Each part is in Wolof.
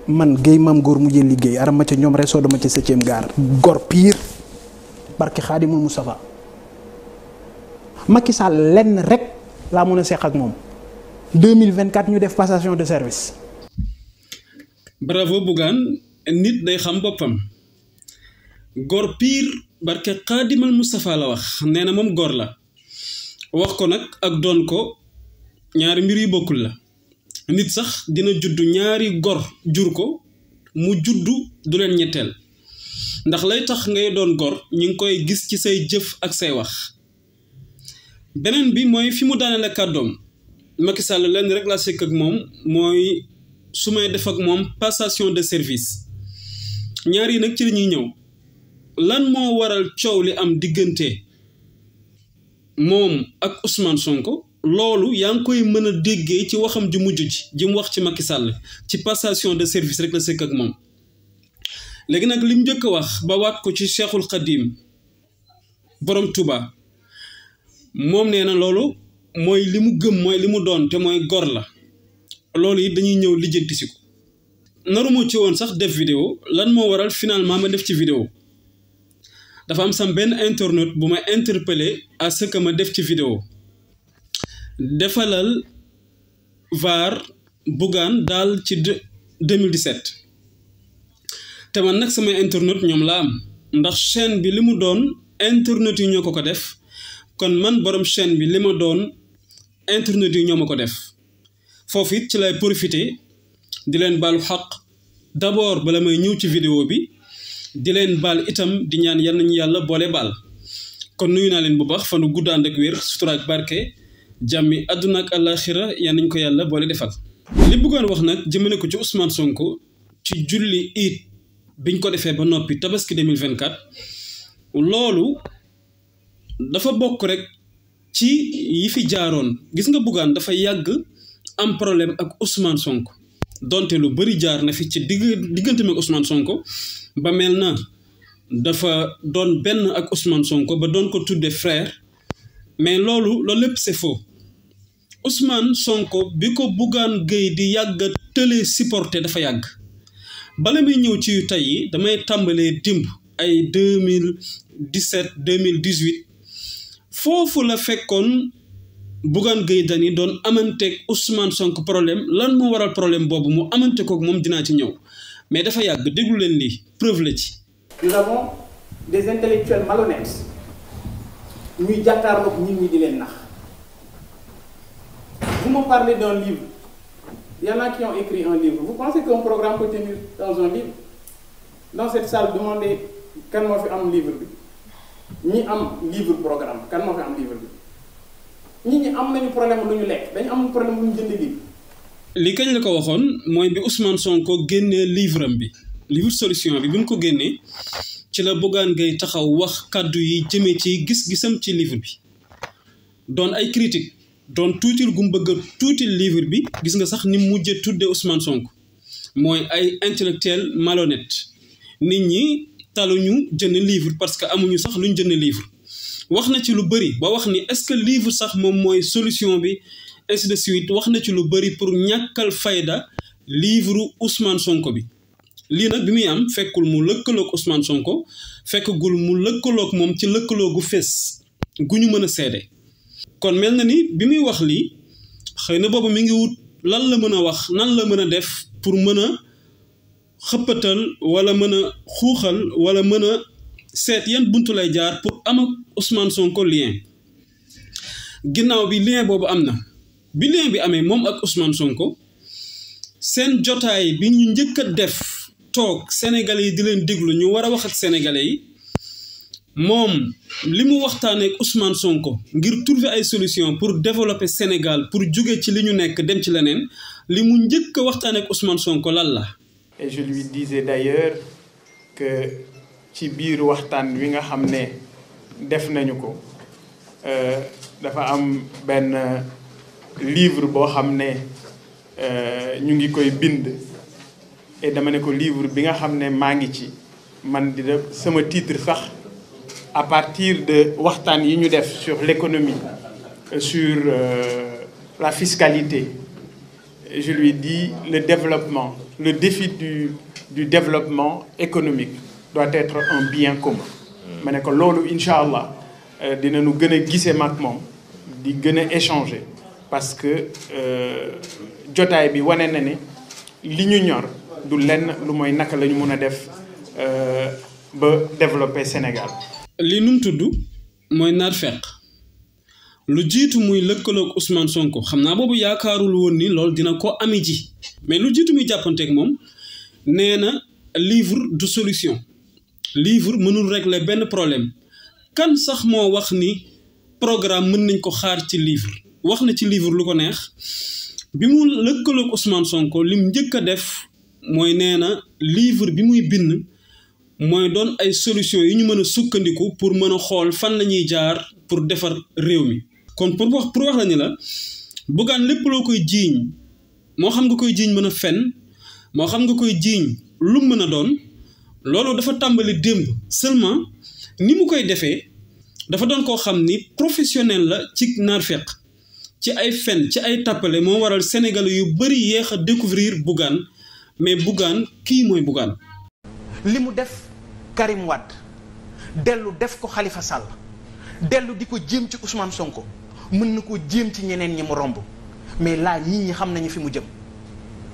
man Guèye Maam Góor mu jël liggéey arama ca ñoom rek soo dama ca 7e gaar gor pire barke Xaadimul Mustafa Macky Sall lenn rek laa mën a seq ak moom 2024 ñu def passation de service. bravo Bougane nit day xam boppam gor pire barke Xaadimal Mustafa la wax nee na moom gor la wax ko nag ak doon ko ñaari mbir yu bokkul la nit sax dina juddu ñaari gor jur ko mu juddu du leen ñetteel ndax lay tax ngay doon gor ñi ngi koy gis ci say jëf ak say wax beneen bi mooy fi mu daanele kàddoom Macky Sall lenn rek laa sekk ak moom mooy su may def ak moom passation de service ñaar yi nag ci la ñuy ñëw lan moo waral coow li am diggante moom ak Ousmane Sonko loolu yaa ngi koy mën a déggee ci waxam ju mujj ji mu wax ci Macky Sall ci passation de service rek la sekk ak moom léegi nag li mu njëkk a wax ba waat ko ci Cheikhul Khadim borom Touba moom nee na loolu mooy li mu gëm mooy li mu doon te mooy gor la loolu it dañuy ñëw lijjanti si ko naruma ci woon sax def vidéo lan moo waral finalement ma def ci vidéo dafa am sam benn internaute bu ma interpellé à ce que ma def ci vidéo defalal VAR Bougane daal ci 2017 te man nag samay internaute ñoom la am ndax chaîne bi li mu doon internaute yi ñoo ko def kon man borom chaîne bi li ma doon internet yi ñoo ma ko def foofu it ci lay profité di leen baalu xaq d'abord bala may ñëw ci vidéo bi di leen baal itam di ñaan yal nañu yàlla boole baal kon nuyu naa leen bu baax fanu gudd ànd ak wér sutura ak barke jàmmi àdduna ak àllaaxira yal nañu ko yàlla boole defal. li bëggoon wax nag jëmale ko ci Ousmane Sonko ci julli it biñ ko defee ba noppi tabaski 2024 loolu dafa bokk rek ci yi fi jaaroon gis nga Bougane dafa yàgg am problème ak Ousmane Sonko donte lu bari jaar na fi ci diggante ak Ousmane Sonko ba mel na dafa doon benn ak Ousmane Sonko ba doon ko tudde frère mais loolu lépp c'est faux Ousmane Sonko bi ko Bougane Gueye di yàgg a tëlee supporté dafa yàgg bala muy ñëw ci yu tey yi damay tàmbalee dimb ay 2017 2018 foofu la fekkoon Bougane Gueye Dany doon amanteeg Ousmane Sonko problème lan moo waral problème boobu mu amante koog moom dinaa ci ñëw mais dafa yàgg déglu leen lii preuve la ci. Nous avons des intellectuels malhonnêtes ñuy jàkkaarloog nit ñi di leen nax. Vous me parlez d'un livre. Il y en a qui ont écrit un livre. Vous pensez qu'un programme peut tenir dans un livre? Dans cette salle, demandez kan moo fi am livre bi. ñi am livre programme kan moo fi am livre bi. ñi am nañu problème lu ñu lekk dañu am problème lu ñu jënd livre. li kañ la ko waxoon mooy bi Ousmane Sonko génnee livre am bi livre solution bi mu ko génnee ci la Bougane Gueye taxaw wax kàddu yi jëmee ci gis-gisam ci livre bi doon ay critique doon tuutil gu mu bëgg a tuutil livre bi gis nga sax ni mujjee tuddee Ousmane Sonko mooy ay intellectuel malhonnête nit ñi taluñu jënd livre parce que amuñu sax luñ jënd livre wax na ci lu bëri ba wax ni est-ce que livre sax moom mooy solution bi ainsi de suite wax na ci lu bëri pour ñàkkal fayda livre Ousmane Sonko bi lii nag bi muy am fekkul mu lëkkaloog Ousmane Sonko fekkagul mu lëkkaloog moom ci lëkkaloo gu fees gu ñu mën a seede kon mel na ni bi muy wax lii xëy na boobu mi ngi wut lan la mën a wax nan la mën a def pour mën a xëppatal wala mën a xuuxal wala mën a seet yan buntu lay jaar pour am ak Ousmane Sonko lien ginnaaw bi lien boobu am na bi lien bi amee moom ak Ousmane Sonko seen jotaay bi ñu njëkk a def toog sénégalais yi di leen déglu ñu war a wax ak sénégalais yi moom li mu waxtaanee ak Ousmane Sonko ngir trouver ay solution pour développer Sénégal pour jóge ci li ñu nekk dem ci leneen li mu njëkk a waxtaanee ak Ousmane Sonko lan la. Et je lui disais d'ailleurs que ci biir waxtaan wi nga xam ne def nañu ko dafa am benn livre boo xam ne ñu ngi koy bind et dama ne ko livre bi nga xam ne maa ngi ci man di def sama titre sax à partir de waxtaan yi ñu def sur l'économie sur la fiscalité je lui dis le développement, le défi du développement économique doit être un bien commun. ma ne ko loolu incha allah dinañu gën a gisee mag moom di gën a échanger parce que jotaay bi wane na ne li ñu ñor du lenn lu mooy naka la ñu mën a def ba développer Sénégal. li nu mu tudd mooy naafeq lu jiitu muy lëkkaloog Ousmane Sonko xam naa boobu yaakaarul woon ni loolu dina ko ami ji mais lu jiitu muy jàppanteeg moom nee na livre du solution livre mënul régler benn problème kan sax moo wax ni programme mën nañ ko xaar ci livre wax na ci livre lu ko neex bi mu lëkkaloog Ousmane Sonko lim njëkk a def mooy nee na livre bi muy bind mooy doon ay solution yi ñu mën a sukkandiku pour mën a xool fan la ñuy jaar pour defar réew mi. kon pour wax la ni la Bougane lépp loo koy jiiñ moo xam nga koy jiiñ mën a fen moo xam nga koy jiiñ lu mën a doon loolu dafa tàmbali démb seulement ni mu koy defee dafa doon koo xam ni professionnel la ci naafeq ci ay fen ci ay tàppale moo waral Sénégalais yu bëri yéex a découvrir Bougane mais Bougane kii mooy Bougane. li mu def Karim Wade dellu def ko Khalifa Sall dellu di ko jéem ci Ousmane Sonko mën na ko jéem ci ñeneen ñi mu romb mais là ñi xam nañu fi mu jëm.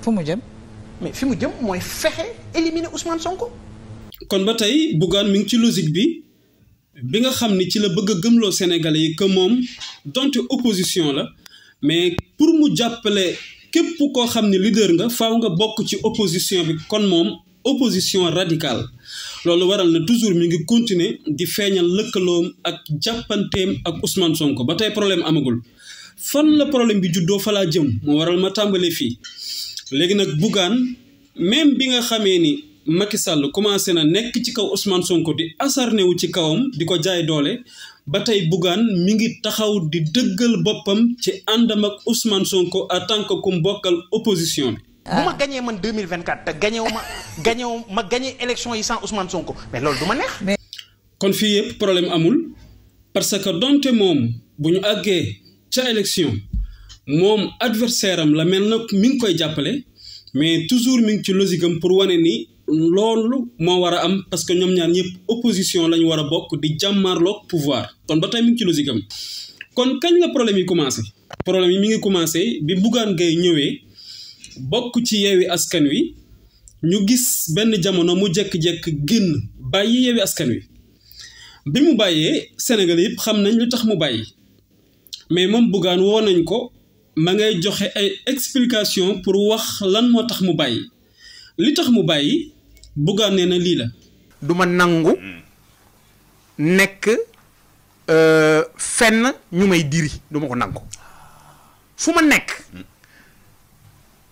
fu mu jëm. mais fi mu jëm mooy fexe éliminer Ousmane Sonko. kon ba tey Bougane mi ngi ci logique bi nga xam ni ci la bëgg a gëmloo Sénégalais yi que moom donte opposition la mais pour mu jàppale képp koo xam ni leader nga faaw nga bokk ci opposition bi kon moom opposition radicale loolu waral na toujours mi ngi continuer di feeñal lëkkaloom ak jàppanteem ak Ousmane Sonko ba tey problème amagul fan la problème bi juddoo fa laa jëm moo waral ma tàmbalee fii léegi nag Bougane même bi nga xamee ni Macky Sall commencé na nekk ci kaw Ousmane Sonko di asarne wu ci kawam di ko jaay doole ba tey Bougane mi ngi taxaw di dëggal boppam ci àndam ak Ousmane Sonko en tant que ku bokkal opposition bi. bu ma gañee man 2024 te gañewu ma gañee élection yi sans Ousmane Sonko mais loolu du ma neex. kon fii yëpp problème amul parce que donte moom bu ñu àggee ca élection moom adversaire am la mel na mi ngi koy jàppale mais toujours mi ngi ci logique am pour wane ni loolu moo war a am parce que ñoom ñaar ñëpp opposition lañu war a bokk di jàmmaarloog pouvoir kon ba tey mi ngi ci logique am kon kañ la problème yi commencé problème yi mi ngi commencé bi Bougane Gueye ñëwee. bokk ci Yewwi Askan Wi ñu gis benn jamono mu jekk-jekk génn bàyyi Yewwi Askan Wi bi mu bàyyee Sénégal yëpp xam nañ lu tax mu bàyyi mais moom Bougane woo nañ ko ma ngay joxe ay explication pour wax lan moo tax mu bàyyi li tax mu bàyyi Bougane nee na lii la. du ma nangu nekk fenn ñu may diri du ma ko nangu fu ma nekk.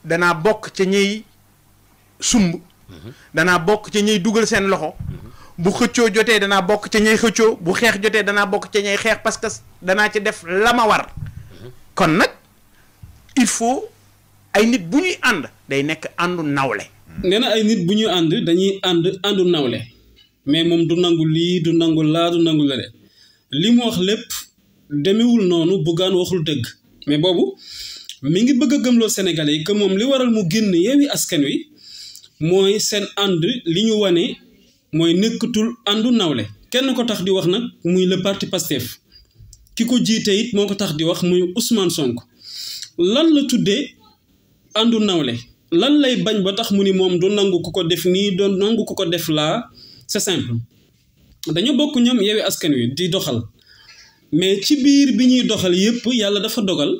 danaa bokk ca ñuy sumb danaa bokk ca ñuy dugal seen loxo bu xëccoo jotee danaa bokk ca ñuy xëccoo bu xeex jotee danaa bokk ca ñuy xeex parce que danaa ci def la ma war kon nag il faut ay nit bu ñuy ànd day nekk àndu nawle. nee na ay nit bu ñuy ànd dañuy àndu nawle mais moom du nangu lii du nangu laa du nangu la de li mu wax lépp demewul noonu Bougane waxul dëgg mais boobu. mi ngi bëgg a gëmloo Sénégalais yi que moom li waral mu génn Yewwi Askan Wi mooy seen ànd li ñu wane mooy nekkatul àndu nawle kenn ko tax di wax nag muy le parti Pastef ki ko jiite it moo ko tax di wax muy Ousmane Sonko lan la tuddee àndu nawle lan lay bañ ba tax mu ni moom du nangu ku ko def nii doon nangu ku ko def laa c'est simple dañu bokk ñoom Yewwi Askan Wi di doxal mais ci biir bi ñuy doxal yépp yàlla dafa dogal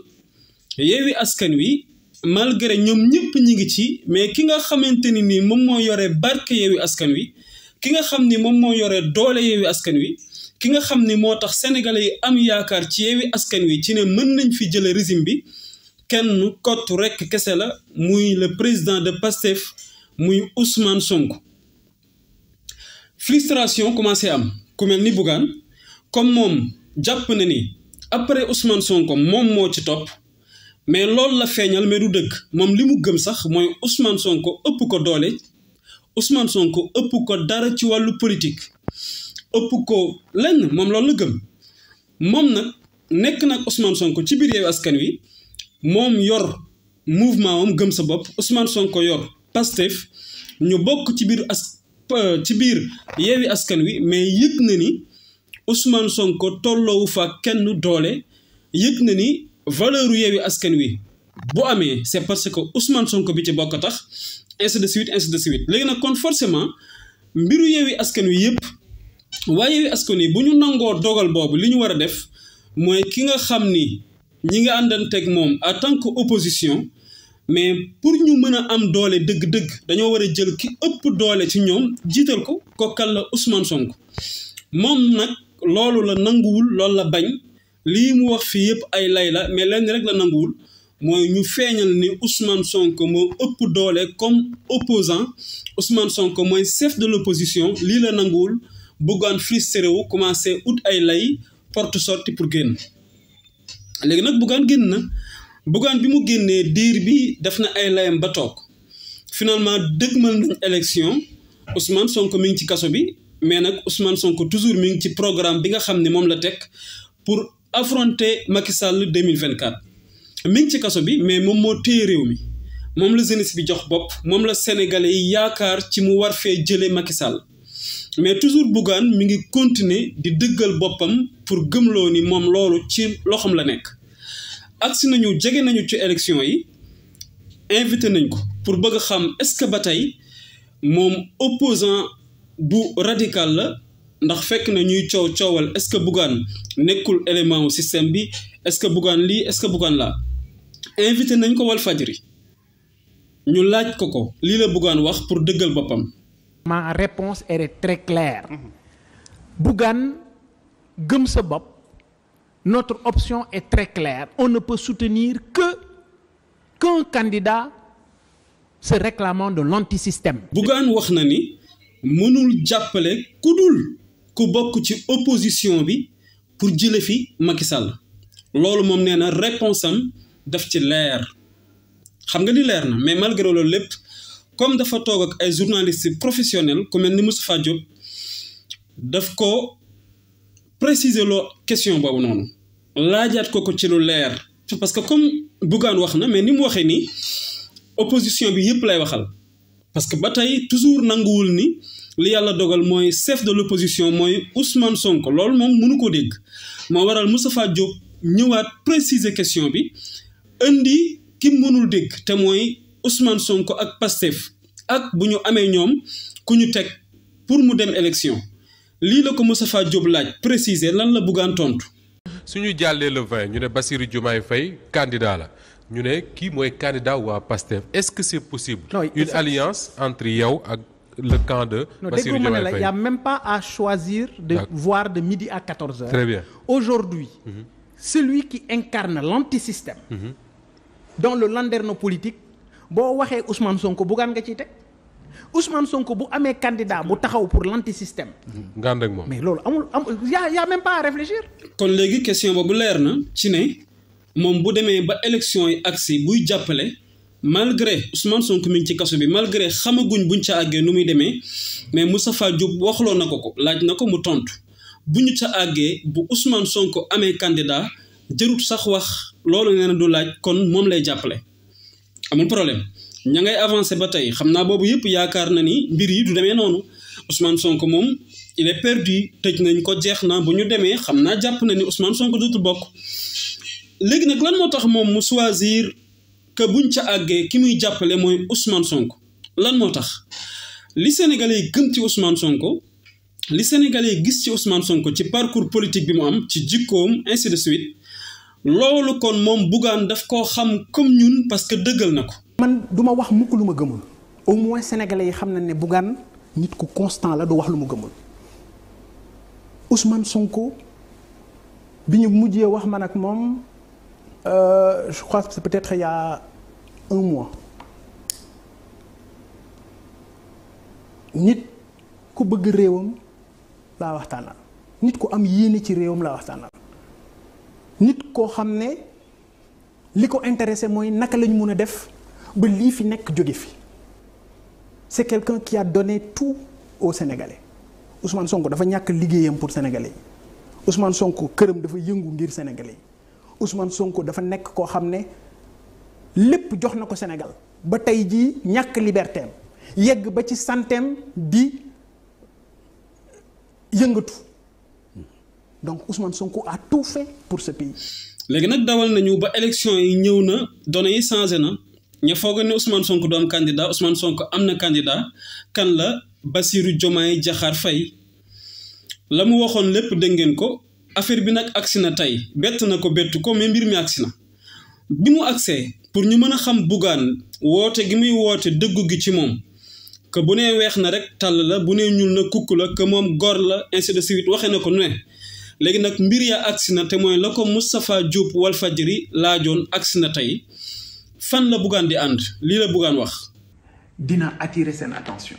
Yewwi Askan Wi malgré ñoom ñëpp ñi ngi ci mais ki nga xamante ni nii moom moo yore barke Yewwi Askan Wi ki nga xam ni moom moo yore doole Yewwi Askan Wi ki nga xam ni moo tax sénégalais yi am yaakaar ci Yewwi Askan Wi ci ne mën nañ fi jële régime bi kenn kott rekk kese la muy le président de Pastef muy Ousmane Sonko frustration commencé am ku mel ni Bougane comme moom jàpp na ni après Ousmane Sonko moom moo ci topp mais loolu la feeñal mais du dëgg moom li mu gëm sax mooy Ousmane Sonko ëpp ko doole Ousmane Sonko ëpp ko dara ci wàllu politique ëpp ko lenn moom loolu la gëm moom nag nekk nag Ousmane Sonko ci biir Yewwi Askan Wi moom yor mouvement am gëm sa bopp Ousmane Sonko yor Pastef ñu bokk ci biir Yewwi Askan Wi mais yëg na ni Ousmane Sonko tolloowu fa kenn doole yëg na ni valeur Yewwi Askan Wi bu amee c'est parce que Ousmane Sonko bi ci bokk tax ainsi de suite léegi nag kon forcément mbiru Yewwi Askan Wi yëpp waaye Yewwi Askan Wi bu ñu nangoo dogal boobu li ñu war a def mooy ki nga xam ni ñi nga àndanteeg moom en tant que opposition mais pour ñu mën a am doole dëgg-dëgg dañoo war a jël ki ëpp doole ci ñoom jiital ko kookal la Ousmane Sonko moom nag loolu la nanguwul loolu la bañ lii mu wax fii yëpp ay lay la mais lenn rek la nanguwul mooy ñu feeñal ni Ousmane Sonko moo ëpp doole comme opposant Ousmane Sonko mooy chef de l'opposition lii la nanguwul Bougane frustré wu commencé ut ay lay porte sortie pour génn léegi nag Bougane génn na Bougane bi mu génnee diir bi def na ay layam ba toog finalement dëgmal nañ élection Ousmane Sonko mi ngi ci kaso bi mais nag Ousmane Sonko toujours mi ngi ci programme bi nga xam ne moom la teg pour affronter Macky Sall 2024 mi ngi ci kaso bi mais moom moo téye réew mi moom la jeunesse bi jox bopp moom la sénégalais yi yaakaar ci mu war fee jëlee Macky Sall mais toujours Bougane mi ngi continuer di dëggal boppam pour gëmloo ni moom loolu ci loxoom la nekk agsi nañu jege nañu ci élection yi invité nañ ko pour bëgg a xam est-ce que ba tey moom opposant bu radical la ndax fekk na ñuy coowal est-ce que Bougane nekkul élément au système bi est-ce que Bougane lii est-ce que Bougane laa invité nañ ko Walfadjri ñu laaj ko lii la Bougane wax pour dëggal boppam. Ma réponse est très claire. Bougane gëm sa bopp notre option est très claire. On ne peut soutenir qu'un candidat se réclamant de l'antisystème. Bougane wax na ni mënul jàppale ku dul ku bokk ci opposition bi pour jële fi Macky Sall loolu moom nee na réponse am daf ci leer xam nga li leer na mais malgré loolu lépp comme dafa toog ak ay journalistes professionnels ku mel ni Moustapha Diop daf ko préciser loo question boobu noonu laajaat ko ci lu leer parce que comme Bougane wax na mais ni mu waxee nii opposition bi yëpp lay waxal parce que ba tey toujours nanguwul ni li yàlla dogal mooy chef de l'opposition mooy Ousmane Sonko loolu moom mënu ko dégg moo waral Moustapha Diop ñëwaat préciser question bi indi ki mënul dégg te mooy Ousmane Sonko ak Pastef ak bu ñu amee ñoom ku ñu teg pour mu dem élection lii la ko Moustapha Diop laaj préciser lan la Bougane tontu. suñu jàllee le 20 ñu ne Bassirou Diomaye Faye candidat la ñu ne kii mooy candidat waa Pastef est-ce que c'est possible. Non, une alliance entre yow ak le camp de. Bassirou Diomaye Faye. Il n'y a même pas à choisir de voir de midi à 14h. Très bien. Aujourd'hui, celui qui incarne l'antisystème dans le landerneau politique boo waxee Ousmane Sonko Bougane nga ciy teg Ousmane Sonko bu amee candidat bu taxaw pour l'antisystème. nga ànd ak moom mais loolu amul y a même pas à réfléchir. kon léegi question boobu leer na ci ne moom bu demee ba élection yi agsi buy jàppale malgré Ousmane Sonko mi ngi ci kaso bi malgré xamaguñ buñ ca àggee nu muy demee mais Moustapha Diop waxloo na ko laaj na ko mu tontu bu ñu ca àggee bu Ousmane Sonko amee candidat jarut sax wax loolu nee na du laaj kon moom lay jàppale amul problème ña ngay avancé ba tey xam naa boobu yëpp yaakaar na ni mbir yi du demee noonu Ousmane Sonko moom il est perdu tëj nañ ko jeex na bu ñu demee xam naa jàpp na ni Ousmane Sonko dootul bokk léegi nag lan moo tax moom mu choisir que buñ ca àggee ki muy jàppale mooy Ousmane Sonko lan moo tax li Sénégalais yi gëm ci Ousmane Sonko li Sénégalais yi gis ci Ousmane Sonko ci parcours politique bi mu am ci jikkoom ainsi de suite loolu kon moom Bougane daf koo xam comme ñun parce que dëggal na ko. man du ma wax mukk lu ma gëmul au moins sénégalais yi xam nañ ne Bougane nit ku constant la du wax lu mu gëmul Ousmane Sonko bi ñu mujjee wax man ak moom je crois que c'est peut-être il y a un mois nit ku bëgg réewam laa waxtaanal nit ku am yéene ci réewam laa waxtaanal nit koo xam ne li ko intéressé mooy naka lañ mun a def ba lii fi nekk jóge fi c'est quelqu'un qui a donné tout aux Sénégalais Ousmane Sonko dafa ñàkk liggéeyam pour Sénégalais yi Ousmane Sonko këram dafa yëngu ngir Sénégalais yi Ousmane Sonko dafa nekk koo xam ne lépp jox na ko Sénégal ba tey jii ñàkk liberté am yegg ba ci santeem di yëngatu donc Ousmane Sonko a tout fait pour ce pays. léegi nag dawal nañu ba élection yi ñëw na données yi changé na ña foog ne Ousmane Sonko du am candidat Ousmane Sonko am na candidat kan la Bassirou Diomaye Diakhar Faye la mu waxoon lépp dégg ngeen ko affaire bi nag agsi na tey bett na ko bettu ko mais mbir mi agsi na bi mu agsee pour ñu mën a xam Bougane woote gi muy woote dëggu gi ci moom que bu nee weex na rek tàll la bu nee ñuul na kukk la que moom gor la ainsi de suite waxee na ko nu ne léegi nag mbir ya agsi na te mooy la ko Moustapha Diop Walfadjri laajoon agsi na tey fan la Bougane di ànd lii la Bougane wax. dina attirer seen attention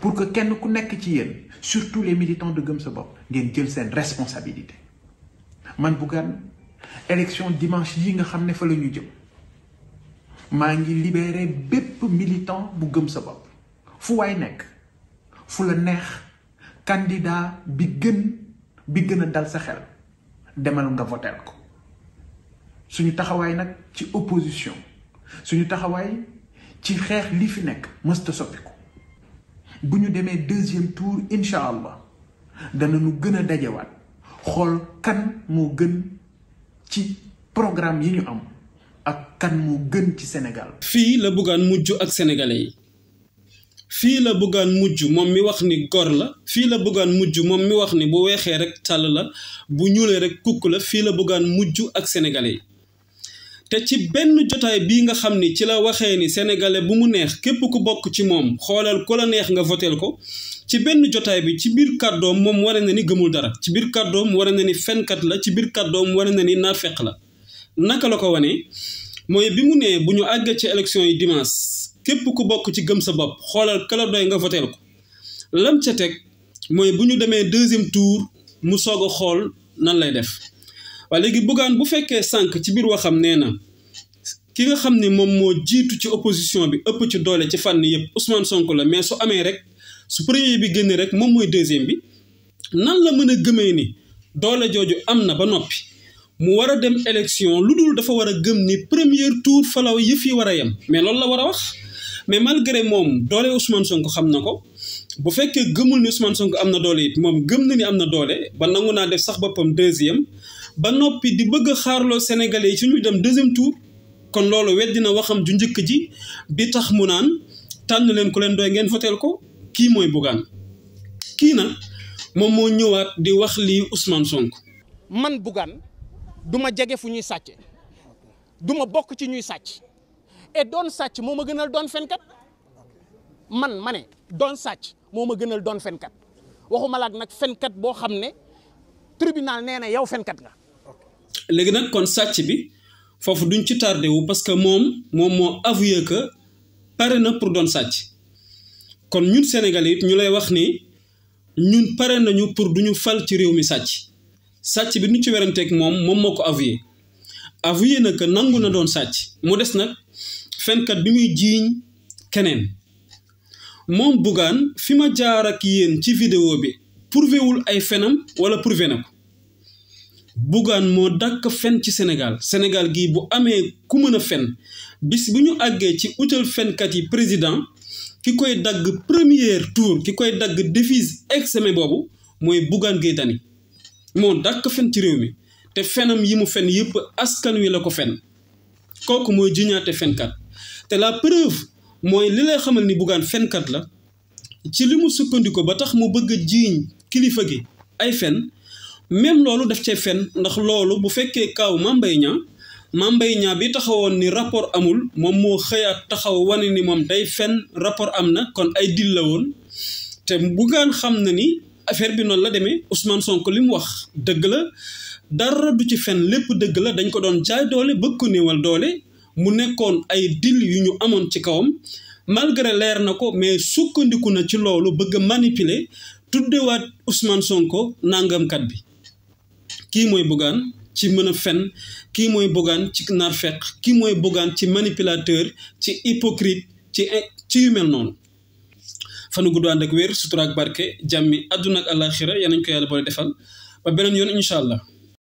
pour que kenn ku nekk ci yéen surtout les militants de Gëm Sa Bopp ngeen jël seen responsabilité man Bougane élection dimanche yi nga xam ne fa la ñu jëm maa ngi libéré bépp militant bu Gëm Sa Bopp fu waay nekk fu la neex candidat bi gën a dal sa xel demal nga voter ko suñu taxawaay nag ci opposition suñu taxawaay ci xeex li fi nekk mësta soppiku bu ñu demee deuxième tour incha allah danañu gën a dajewaat xool kan moo gën ci programme yi ñu am ak kan moo gën ci Sénégal. fii la Bougane mujj ak sénégalais yi fii la Bougane mujj moom mi wax ni gor la fii la Bougane mujj moom mi wax ni bu weexee rek tàll la bu ñuulee rek kukk la fii la Bougane mujj ak sénégalais yi te ci benn jotaay bii nga xam ni ci la waxee ni sénégalais bu mu neex képp ku bokk ci moom xoolal ku la neex nga voteel ko ci benn jotaay bi ci biir kàddoom moom wane na ni gëmul dara ci biir kàddoom wane na ni fenkat la ci biir kàddoom wane na ni naafeq la naka la ko wane mooy bi mu nee bu ñu àggee ci élection yi dimanche képp ku bokk ci Gëm Sa Bopp xoolal kala doy nga voteel ko lam ca teg mooy bu ñu demee deuxième tour mu soog a xool nan lay def waaye léegi Bougane bu fekkee sànq ci biir waxam nee na ki nga xam ne moom moo jiitu ci opposition bi ëpp ci doole ci fànn yëpp Ousmane Sonko la mais su amee rek su premier bi génne rek moom mooy deuxième bi nan la mën a gëmee ni doole jooju am na ba noppi mu war a dem élection lu dul dafa war a gëm ni premier tour falaw yëf yi war a yem mais loolu la war a wax mais malgré moom doole Ousmane Sonko xam na ko bu fekkee gëmul ni Ousmane Sonko am na doole it moom gëm na ni am na doole ba nangu naa def sax boppam deuxième ba noppi di bëgg a xaarloo Sénégalais yi ci ñu dem deuxième tour kon loolu weddina waxam ju njëkk ji bi tax mu naan tànn leen ku leen doy ngeen voteel ko kii mooy Bougane kii nag moom moo ñëwaat di wax lii Ousmane Sonko. man Bougane du ma jege fu ñuy sàcce du ma bokk ci ñuy sàcc et doon sàcc moo ma gënal doon fenkat man ma ne doon sàcc moo ma gënal doon fenkat waxuma la nag fenkat boo xam ne tribunal nee na yow fenkat nga. léegi nag kon sàcc bi foofu duñ ci tardé wu parce que moom moo avoué que pare na pour doon sàcc kon ñun Sénégalais it ñu lay wax ni ñun pare nañu pour duñu fal ci réew mi sàcc bi nu ci weranteeg moom moo ko avoué na que nangu na doon sàcc mu des nag fenkat bi muy jiiñ keneen moom Bougane fi ma jaar ak yéen ci vidéo bi prouvé wul ay fenam wala prouvé na ko Bougane moo dàkk fen ci Sénégal gii bu amee ku mën a fen bis bu ñu àggee ci utal fenkat yi président ki koy dagg premier tour ki koy dagg devise examen boobu mooy Bougane Gueye Dany moo dàkk fen ci réew mi te fenam yi mu fen yëpp askan wi la ko fen kooku mooy jiñaate fenkat te la preuve mooy li lay xamal ni Bougane fenkat la ci li mu sukkandiku ba tax mu bëgg a jiiñ kilifa gi ay fen même loolu daf cee fen ndax loolu bu fekkee kaaw Mame Mbaye Niang bi taxawoon ni rapport amul moom moo xëyaat taxaw wane ni moom day fen rapport am na kon ay dil la woon te Bougane xam na ni affaire bi noonu la demee Ousmane Sonko li mu wax dëgg la dara du ci fen lépp dëgg la dañ ko doon jaay doole bëgg ko néewal doole mu nekkoon ay dil yu ñu amoon ci kawam malgré leer na ko mais sukkandiku na ci loolu bëgg a manipuler tuddewaat Ousmane Sonko nangamkat bi kii mooy Bougane ci mën a fen kii mooy Bougane ci narfeq kii mooy Bougane ci manipulateur ci hypocrite ci yu mel noonu fanu gudd ànd ak wér sutura ak barke jàmmi àdduna ak àllaaxira yal nañu ko yàlla boole defal ba beneen yoon incha allah.